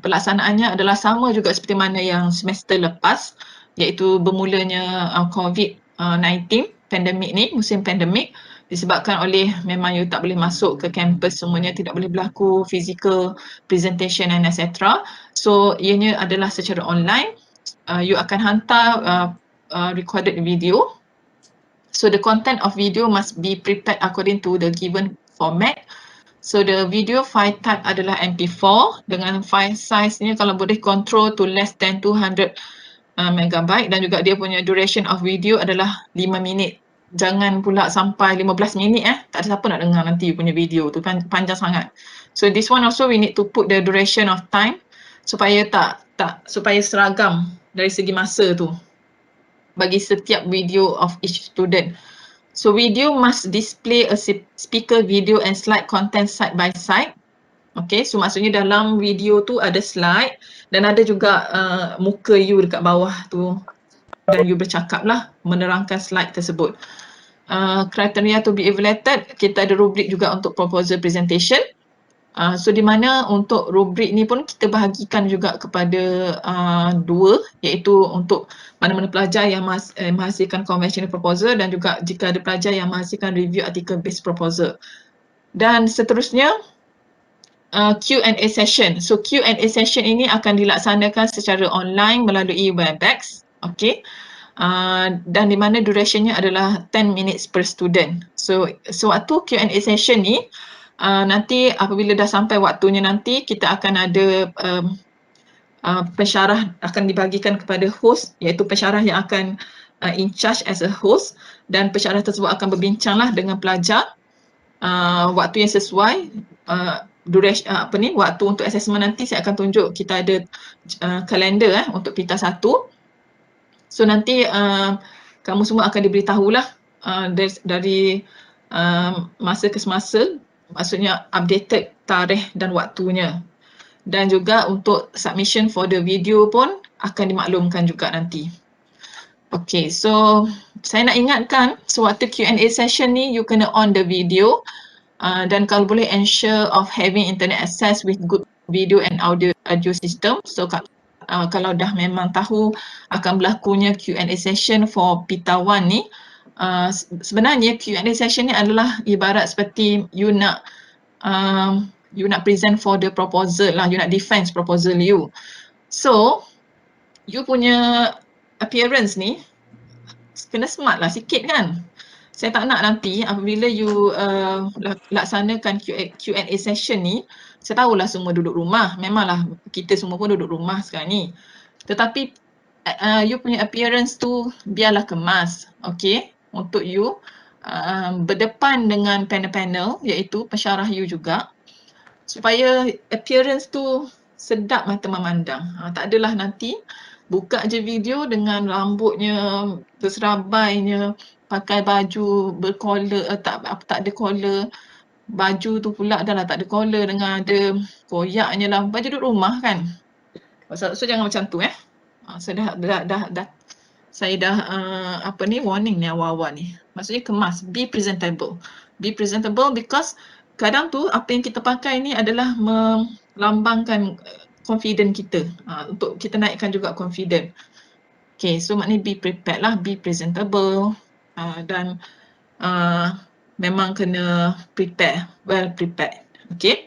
pelaksanaannya adalah sama juga seperti mana yang semester lepas, iaitu bermulanya COVID-19 pandemik ni, musim pandemik, disebabkan oleh memang you tak boleh masuk ke kampus, semuanya tidak boleh berlaku physical presentation and etc. So ianya adalah secara online. You akan hantar recorded video. So the content of video must be prepared according to the given format. So the video file type adalah MP4 dengan file size-nya kalau boleh control to less than 200 megabyte, dan juga dia punya duration of video adalah 5 minit. Jangan pula sampai 15 minit tak ada siapa nak dengar nanti you punya video tu, panjang sangat. So this one also we need to put the duration of time supaya supaya seragam dari segi masa tu bagi setiap video of each student. So video must display a speaker, video and slide content side by side. Okay, so maksudnya dalam video tu ada slide dan ada juga muka you dekat bawah tu dan you bercakap lah menerangkan slide tersebut. Kriteria to be evaluated, kita ada rubrik juga untuk proposal presentation. So di mana untuk rubrik ni pun kita bahagikan juga kepada dua, iaitu untuk mana-mana pelajar yang menghasilkan conventional proposal dan juga jika ada pelajar yang menghasilkan review article based proposal. Dan seterusnya Q&A session. So Q&A session ini akan dilaksanakan secara online melalui Webex. Okay. Dan di mana durationnya adalah 10 minutes per student. So waktu Q&A session ni nanti apabila dah sampai waktunya nanti kita akan ada pensyarah akan dibagikan kepada host, iaitu pensyarah yang akan in charge as a host, dan pensyarah tersebut akan berbincanglah dengan pelajar waktu yang sesuai. Waktu untuk assessment nanti saya akan tunjuk, kita ada kalender untuk pita 1. So nanti kamu semua akan diberitahulah dari masa ke semasa, maksudnya updated tarikh dan waktunya. Dan juga untuk submission for the video pun akan dimaklumkan juga nanti. Okay, so saya nak ingatkan sewaktu Q&A session ni you kena on the video dan kalau boleh ensure of having internet access with good video and audio system. So kalau dah memang tahu akan berlakunya Q&A session for Pita 1 ni, sebenarnya Q&A session ni adalah ibarat seperti you nak present for the proposal lah, you nak defense proposal you. So you punya appearance ni kena smart lah sikit kan. Saya tak nak nanti apabila you laksanakan Q&A session ni, saya tahulah semua duduk rumah, memanglah kita semua pun duduk rumah sekarang ni. Tetapi you punya appearance tu biarlah kemas, okay? Untuk you berdepan dengan panel-panel, iaitu pensyarah you juga, supaya appearance tu sedap mata memandang. Tak adalah nanti buka je video dengan rambutnya terserabainya, pakai baju berkollar, tak ada collar, baju tu pula dah lah tak ada collar dengan ada koyaknya lah, baju duduk rumah kan. So jangan macam tu saya dah warning ni awal-awal ni. Maksudnya kemas, be presentable. Be presentable because kadang tu apa yang kita pakai ni adalah melambangkan confident kita. Untuk kita naikkan juga confident. Okay, so maknanya be prepared lah, be presentable dan memang kena prepare, well prepared. Okay.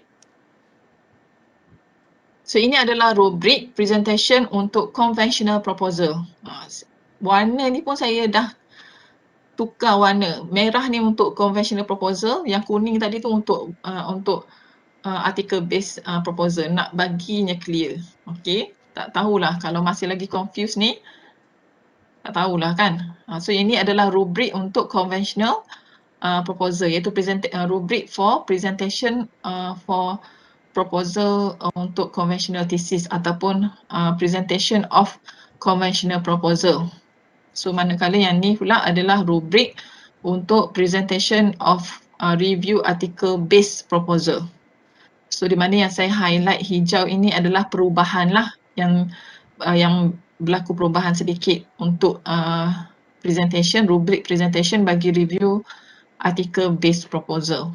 So ini adalah rubrik presentation untuk conventional proposal. Warna ni pun saya dah tukar warna. Merah ni untuk conventional proposal, yang kuning tadi tu untuk article based proposal, nak baginya clear. Okay, tak tahulah kalau masih lagi confused ni, tak tahulah kan. So ini adalah rubrik untuk conventional proposal, iaitu rubrik for presentation for proposal untuk conventional thesis ataupun presentation of conventional proposal. So manakala yang ni pula adalah rubrik untuk presentation of review article based proposal. So di mana yang saya highlight hijau ini adalah perubahan lah, yang berlaku perubahan sedikit untuk presentation, rubrik presentation bagi review article based proposal.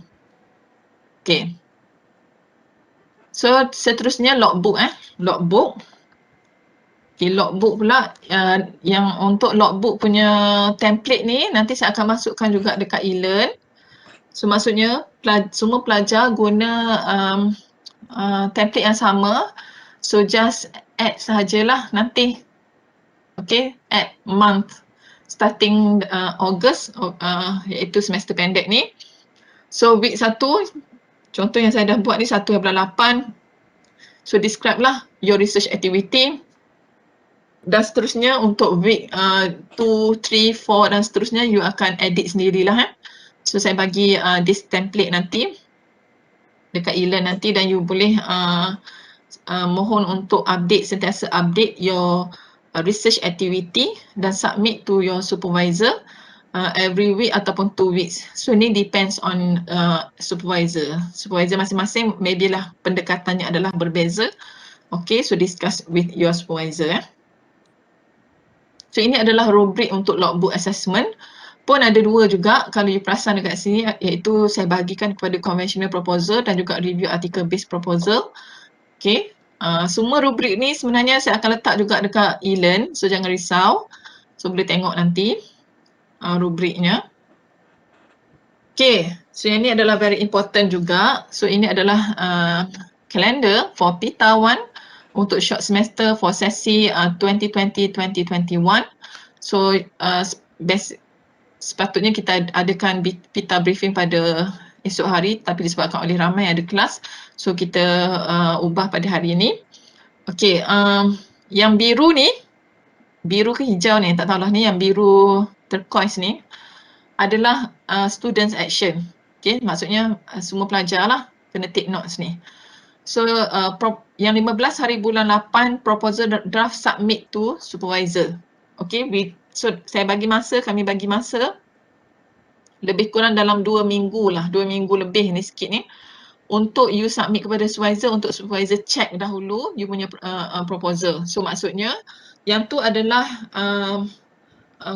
Okay. So seterusnya logbook logbook. Okay, logbook pula yang untuk logbook punya template ni nanti saya akan masukkan juga dekat e-learn. So maksudnya semua pelajar guna template yang sama. So just add sahajalah nanti. Okay, add month starting August iaitu semester pendek ni. So week 1, contoh yang saya dah buat ni 1/8. So describe lah your research activity. Dan seterusnya untuk week 2, 3, 4 dan seterusnya you akan edit sendirilah. So saya bagi this template nanti dekat e-learn nanti dan you boleh mohon untuk sentiasa update your research activity dan submit to your supervisor every week ataupun 2 weeks. So ni depends on supervisor. Supervisor masing-masing maybe lah pendekatannya adalah berbeza. Okay, so discuss with your supervisor. So ini adalah rubrik untuk logbook assessment. Pun ada dua juga kalau you perasan dekat sini, iaitu saya bagikan kepada conventional proposal dan juga review article based proposal. Okay, semua rubrik ni sebenarnya saya akan letak juga dekat e-learn, so jangan risau. So boleh tengok nanti rubriknya. Okay, so yang ni adalah very important juga. So ini adalah calendar for PITA 1 untuk short semester for sesi 2020-2021. So sepatutnya kita adakan PITA briefing pada esok hari, tapi disebabkan oleh ramai ada kelas, so kita ubah pada hari ini. Okey, yang biru ni, biru ke hijau ni, tak tahulah ni, yang biru turquoise ni adalah students action. Okey, maksudnya semua pelajar lah kena take notes ni. So yang 15 hari bulan 8 proposal draft submit to supervisor. Okey, so kami bagi masa lebih kurang dalam 2 minggu lah, 2 minggu lebih ni sikit ni, untuk you submit kepada supervisor, untuk supervisor check dahulu you punya proposal. So maksudnya yang tu adalah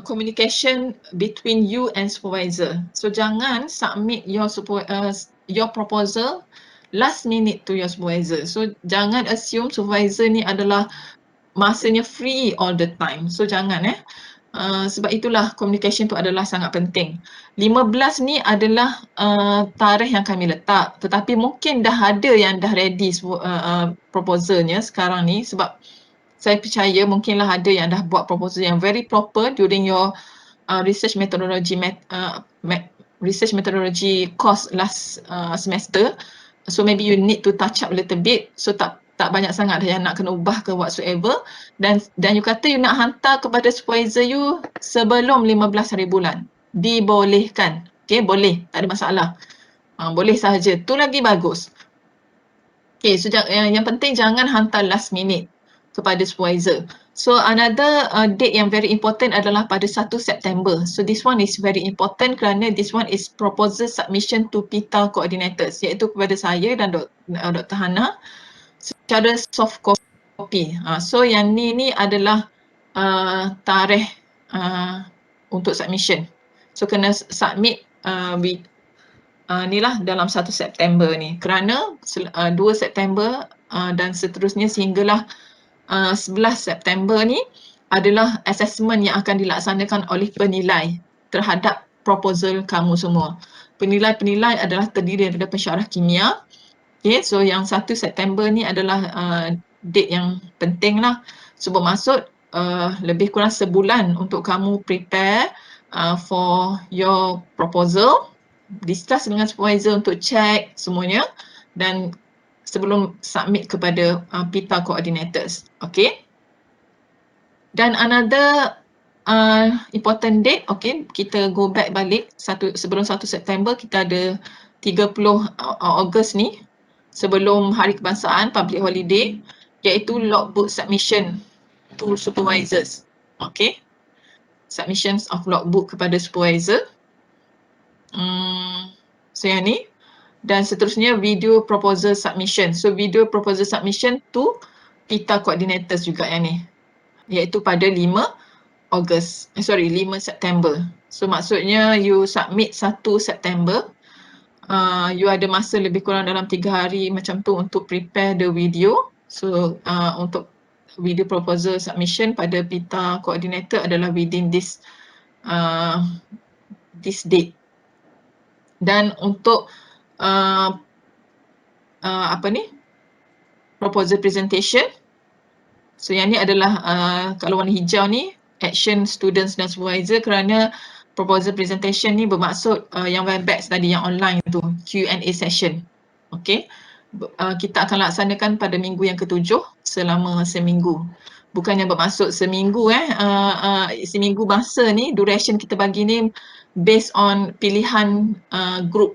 communication between you and supervisor. So jangan submit your proposal last minute to your supervisor. So jangan assume supervisor ni adalah masanya free all the time. So jangan sebab itulah communication tu adalah sangat penting. 15 ni adalah tarikh yang kami letak, tetapi mungkin dah ada yang dah ready proposalnya sekarang ni, sebab saya percaya mungkinlah ada yang dah buat proposal yang very proper during your research methodology course last semester. So maybe you need to touch up a little bit, so tak banyak sangat yang nak kena ubah ke whatsoever, dan you kata you nak hantar kepada supervisor you sebelum 15 hari bulan, dibolehkan. Okay, boleh, tak ada masalah, boleh sahaja, tu lagi bagus. Okay, so yang penting jangan hantar last minute kepada supervisor. So another date yang very important adalah pada 1 September. So this one is very important kerana this one is proposal submission to PITA coordinators, iaitu kepada saya dan Dr. Hana secara soft copy. So yang ni adalah tarikh untuk submission. So kena submit ni lah dalam 1 September ni, kerana 2 September dan seterusnya sehinggalah 11 September ni adalah assessment yang akan dilaksanakan oleh penilai terhadap proposal kamu semua. Penilai-penilai adalah terdiri daripada pensyarah kimia. Okay, so yang 1 September ni adalah date yang penting lah. So bermaksud lebih kurang sebulan untuk kamu prepare for your proposal, discuss dengan supervisor untuk check semuanya, dan sebelum submit kepada PITA coordinators. Okay. Dan another important date, okay, kita go back balik sebelum 1 September, kita ada 30 Ogos ni, sebelum Hari Kebangsaan, public holiday, iaitu logbook submission to supervisors. Okay. Submissions of logbook kepada supervisor. So yang ni. Dan seterusnya video proposal submission. So video proposal submission to PITA coordinators juga yang ni, iaitu pada 5 September. So maksudnya you submit 1 September, you ada masa lebih kurang dalam 3 hari macam tu untuk prepare the video. So untuk video proposal submission pada PITA coordinator adalah within this date. Dan untuk proposal presentation, so yang ni adalah kalau warna hijau ni action students dan supervisor, kerana proposal presentation ni bermaksud yang Webex tadi, yang online tu, Q&A session. Okay, kita akan laksanakan pada minggu yang ke-7 selama seminggu. Bukannya bermaksud seminggu seminggu masa ni, duration kita bagi ni based on pilihan group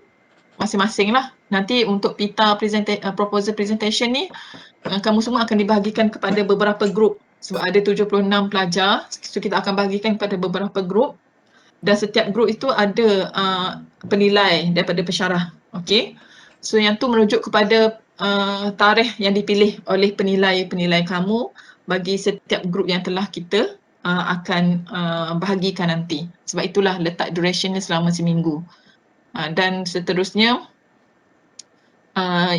masing-masing lah. Nanti untuk PITA proposal presentation ni, kamu semua akan dibahagikan kepada beberapa group, sebab ada 76 pelajar, so kita akan bagikan kepada beberapa group. dan setiap grup itu ada penilai daripada pensyarah. Okey. So yang tu merujuk kepada tarikh yang dipilih oleh penilai-penilai kamu bagi setiap grup yang telah kita akan bahagikan nanti. Sebab itulah letak durationnya selama seminggu. Dan seterusnya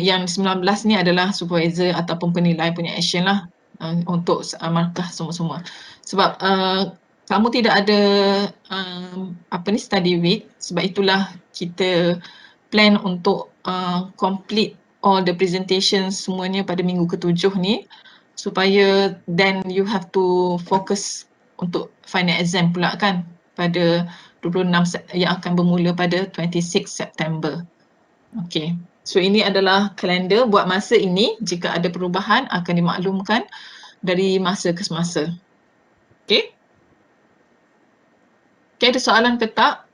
yang 19 ni adalah supervisor ataupun penilai punya action lah untuk markah semua-semua. Sebab kamu tidak ada study week, sebab itulah kita plan untuk complete all the presentations semuanya pada minggu ke-7 ni, supaya then you have to focus untuk final exam pula kan pada 26 yang akan bermula pada 26 September. Okey. So ini adalah kalender buat masa ini. Jika ada perubahan akan dimaklumkan dari masa ke semasa. Okey. Okey, ada soalan ke tak?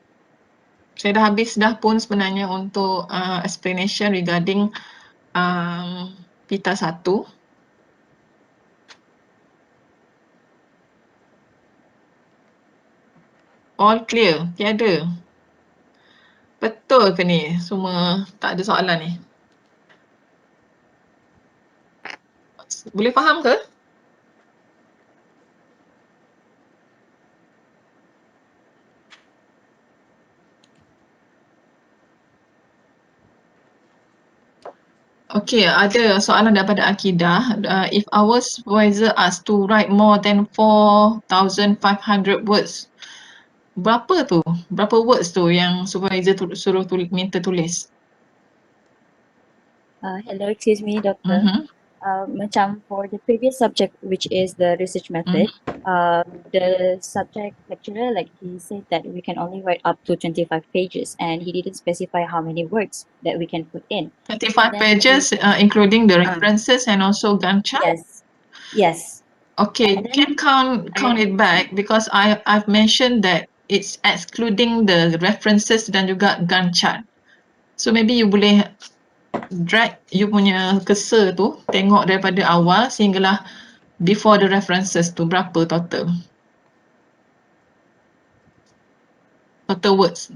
Saya dah habis dah pun sebenarnya untuk explanation regarding pita 1. All clear? Tiada? Betul ke ni? Semua tak ada soalan ni? Boleh faham ke? Okey, ada soalan daripada Akidah. If our supervisor asked to write more than 4,500 words, berapa tu? Berapa words tu yang supervisor suruh minta tulis? Hello, excuse me, Doctor. Macam for the previous subject, which is the research method, the subject lecturer, like he said that we can only write up to 25 pages and he didn't specify how many words that we can put in. 25 pages including the references and also Gantt chart? Yes, yes. Okay, can count it back because I've mentioned that it's excluding the references dan juga Gantt chart. So maybe you boleh drag you punya cursor tu, tengok daripada awal sehinggalah before the references tu, berapa total? Total words.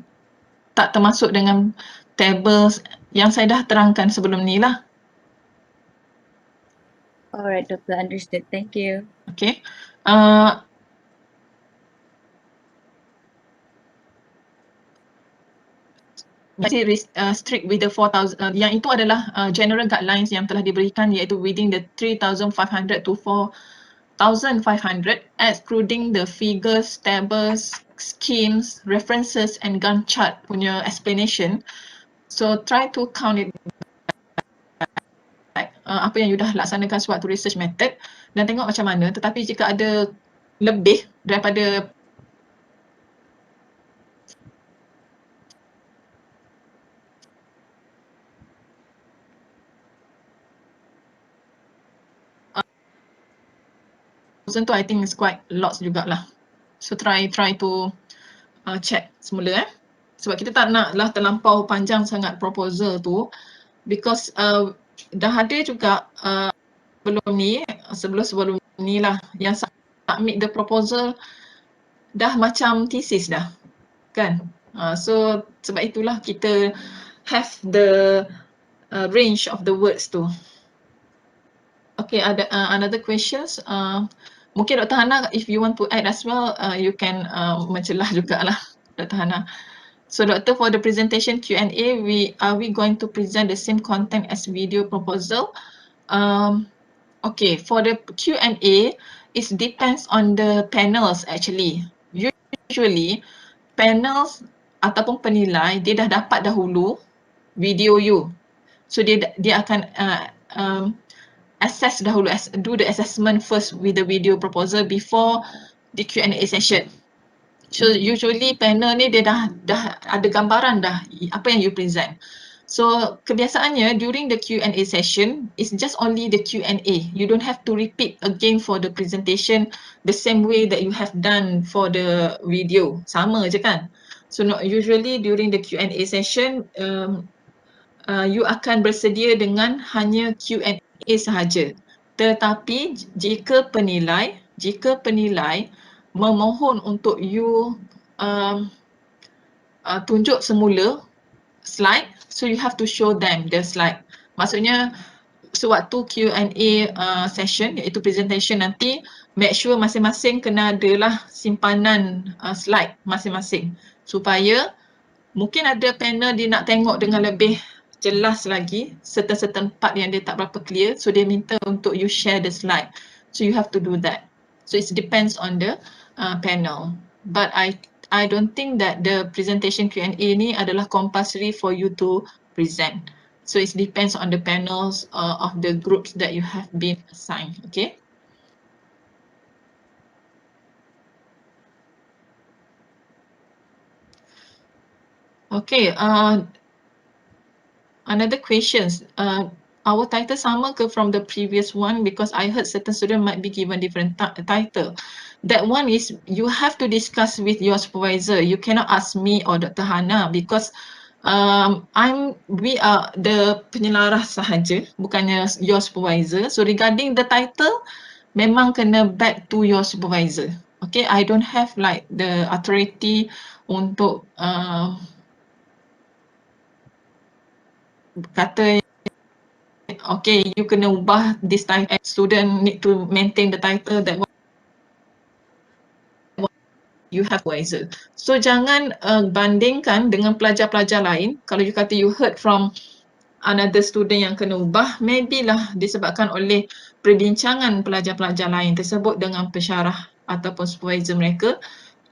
Tak termasuk dengan tables yang saya dah terangkan sebelum ni lah. Alright, Doctor, understood. Thank you. Okay. Masih strict with the 4,000, yang itu adalah general guidelines yang telah diberikan, iaitu within the 3,500 to 4,500 excluding the figures, tables, schemes, references and Gantt chart punya explanation. So try to count it back, apa yang you dah laksanakan sewaktu research method dan tengok macam mana. Tetapi jika ada lebih daripada tu, I think is quite lots jugalah. So try to check semula sebab kita tak nak lah terlampau panjang sangat proposal tu, because dah ada juga sebelum ni lah yang submit the proposal dah macam thesis dah kan. So sebab itulah kita have the range of the words tu. Okay, ada another questions. Mungkin Dr. Hana, if you want to add as well, you can mencelah jugalah Dr. Hana. So Doctor, for the presentation Q&A, are we going to present the same content as video proposal? Okay, for the Q&A, it depends on the panels actually. Usually, panels ataupun penilai, dia dah dapat dahulu video you. So dia akan assess dahulu, do the assessment first with the video proposal before the Q&A session. So usually panel ni dia dah ada gambaran dah apa yang you present. So kebiasaannya during the Q&A session, it's just only the Q&A. You don't have to repeat again for the presentation the same way that you have done for the video. Sama je kan? So usually during the Q&A session, you akan bersedia dengan hanya Q&A sahaja. Tetapi jika penilai memohon untuk you tunjuk semula slide, so you have to show them the slide. Maksudnya sewaktu Q&A session iaitu presentation nanti, make sure masing-masing kena adalah simpanan slide masing-masing supaya mungkin ada panel dia nak tengok dengan lebih jelas lagi certain part yang dia tak berapa clear, so dia minta untuk you share the slide, so you have to do that. So it depends on the panel, but I don't think that the presentation Q&A ni adalah compulsory for you to present. So it depends on the panels of the groups that you have been assigned. Okay. Okay. Another questions. Our title sama ke from the previous one, because I heard certain student might be given different title. That one is you have to discuss with your supervisor. You cannot ask me or Dr. Hana because we are the penyelaras sahaja, bukannya your supervisor. So regarding the title, memang kena back to your supervisor. Okay, I don't have like the authority untuk kata okay, you kena ubah this title, student need to maintain the title, that one you have supervisor. So jangan bandingkan dengan pelajar-pelajar lain. Kalau you kata you heard from another student yang kena ubah, maybe lah disebabkan oleh perbincangan pelajar-pelajar lain tersebut dengan pensyarah ataupun supervisor mereka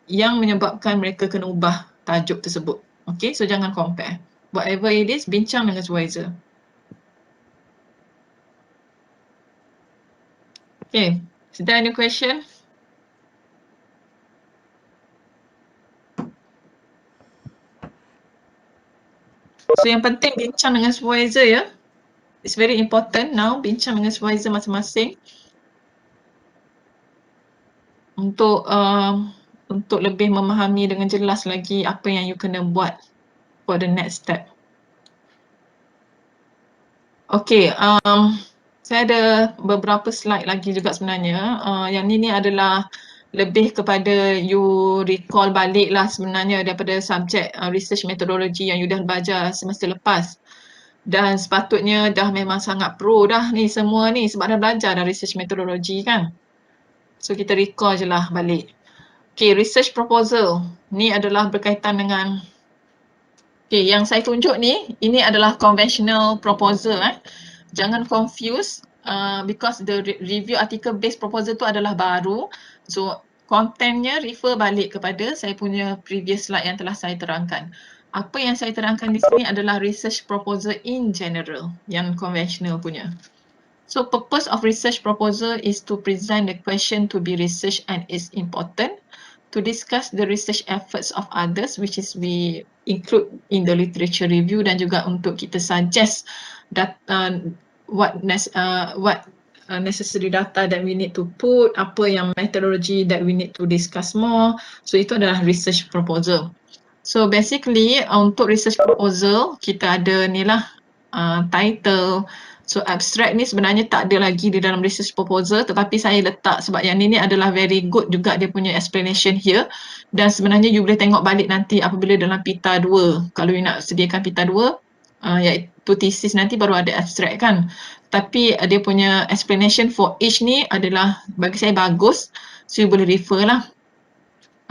yang menyebabkan mereka kena ubah tajuk tersebut. Okay, so jangan compare. Whatever it is, bincang dengan supervisor. Okay, is there any question? So yang penting bincang dengan supervisor ya. It's very important now, bincang dengan supervisor masing-masing untuk lebih memahami dengan jelas lagi apa yang you kena buat for the next step. Okay, saya ada beberapa slide lagi juga sebenarnya. Yang ni adalah lebih kepada you recall balik lah sebenarnya daripada subjek research methodology yang you dah belajar semester lepas. Dan sepatutnya dah memang sangat pro dah ni semua ni sebab dah belajar dah research methodology kan. So kita recall je lah balik. Okay, research proposal. Ni adalah berkaitan dengan okay, yang saya tunjuk ni, ini adalah conventional proposal. Jangan confuse because the review article based proposal tu adalah baru. So kontennya refer balik kepada saya punya previous slide yang telah saya terangkan. Apa yang saya terangkan di sini adalah research proposal in general, yang conventional punya. So purpose of research proposal is to present the question to be researched and is important, to discuss the research efforts of others, which is we include in the literature review, dan juga untuk kita suggest that what necessary data that we need to put, apa yang methodology that we need to discuss more. So itu adalah research proposal. So basically untuk research proposal kita ada ni lah title. So abstract ni sebenarnya tak ada lagi di dalam research proposal, tetapi saya letak sebab yang ni adalah very good juga dia punya explanation here, dan sebenarnya you boleh tengok balik nanti apabila dalam pita 2, kalau you nak sediakan pita 2 iaitu thesis nanti baru ada abstract kan, tapi dia punya explanation for each ni adalah bagi saya bagus, so you boleh refer lah.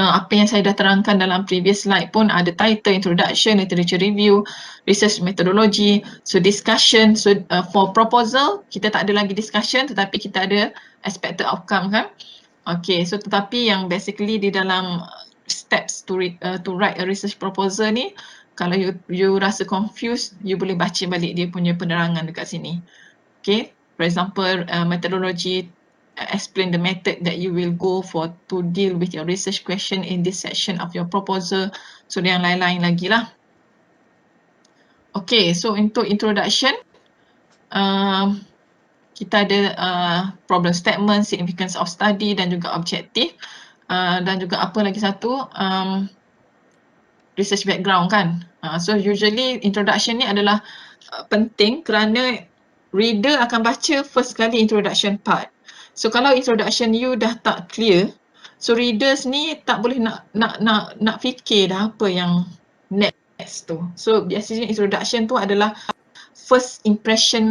Apa yang saya dah terangkan dalam previous slide pun ada title, introduction, literature review, research methodology, so discussion. So for proposal kita tak ada lagi discussion tetapi kita ada expected outcome kan. Okay, so tetapi yang basically di dalam steps to write a research proposal ni, kalau you rasa confused, you boleh baca balik dia punya penerangan dekat sini. Okay, for example methodology, explain the method that you will go for to deal with your research question in this section of your proposal. So yang lain-lain lagi lah. Okay, so untuk introduction, kita ada problem statement, significance of study dan juga objective, dan juga apa lagi satu, research background kan. So usually introduction ni adalah penting kerana reader akan baca first kali introduction part. So kalau introduction you dah tak clear, so readers ni tak boleh nak fikir dah apa yang next tu. So biasanya introduction tu adalah first impression